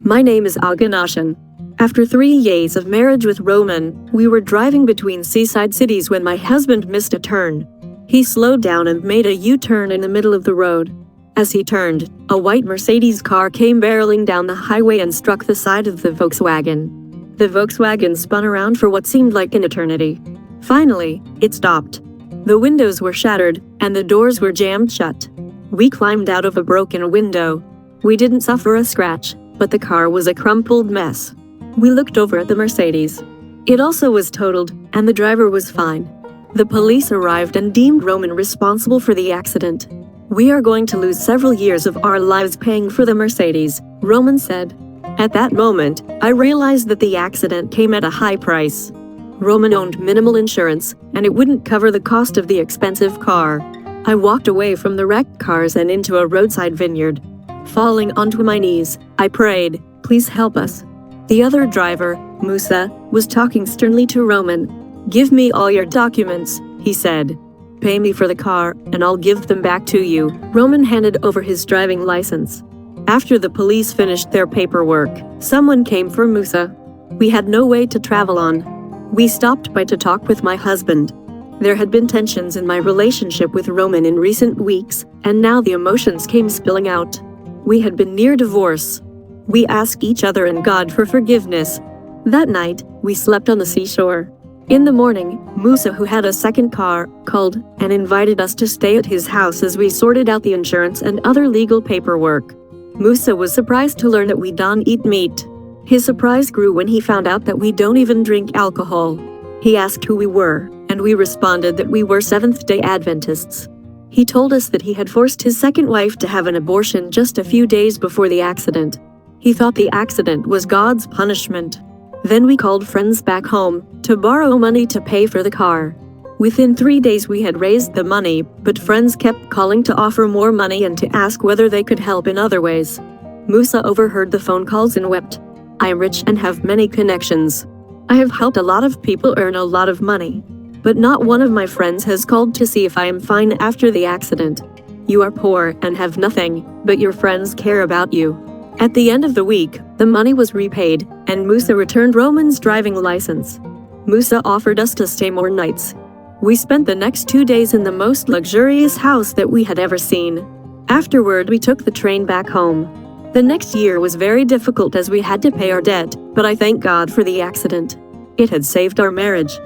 My name is Olga Noshin. After 3 years of marriage with Roman, we were driving between seaside cities when my husband missed a turn. He slowed down and made a U-turn in the middle of the road. As he turned, a white Mercedes car came barreling down the highway and struck the side of the Volkswagen. The Volkswagen spun around for what seemed like an eternity. Finally, it stopped. The windows were shattered, and the doors were jammed shut. We climbed out of a broken window. We didn't suffer a scratch, but the car was a crumpled mess. We looked over at the Mercedes. It also was totaled, and the driver was fine. The police arrived and deemed Roman responsible for the accident. "We are going to lose several years of our lives paying for the Mercedes," Roman said. At that moment, I realized that the accident came at a high price. Roman owned minimal insurance, and it wouldn't cover the cost of the expensive car. I walked away from the wrecked cars and into a roadside vineyard. Falling onto my knees, I prayed, "Please help us." The other driver, Musa, was talking sternly to Roman. "Give me all your documents," he said. "Pay me for the car, and I'll give them back to you." Roman handed over his driving license. After the police finished their paperwork, someone came for Musa. We had no way to travel on. We stopped by to talk with my husband. There had been tensions in my relationship with Roman in recent weeks, and now the emotions came spilling out. We had been near divorce. We asked each other and God for forgiveness. That night, we slept on the seashore. In the morning, Musa, who had a second car, called and invited us to stay at his house as we sorted out the insurance and other legal paperwork. Musa was surprised to learn that we don't eat meat. His surprise grew when he found out that we don't even drink alcohol. He asked who we were, and we responded that we were Seventh-day Adventists. He told us that he had forced his second wife to have an abortion just a few days before the accident. He thought the accident was God's punishment. Then we called friends back home to borrow money to pay for the car. Within 3 days we had raised the money, but friends kept calling to offer more money and to ask whether they could help in other ways. Musa overheard the phone calls and wept. "I am rich and have many connections. I have helped a lot of people earn a lot of money. But not one of my friends has called to see if I am fine after the accident. You are poor and have nothing, but your friends care about you." At the end of the week, the money was repaid, and Musa returned Roman's driving license. Musa offered us to stay more nights. We spent the next 2 days in the most luxurious house that we had ever seen. Afterward, we took the train back home. The next year was very difficult as we had to pay our debt, but I thank God for the accident. It had saved our marriage.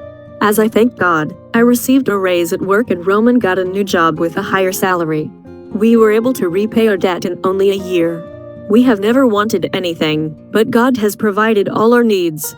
As I thanked God, I received a raise at work and Roman got a new job with a higher salary. We were able to repay our debt in only a year. We have never wanted anything, but God has provided all our needs.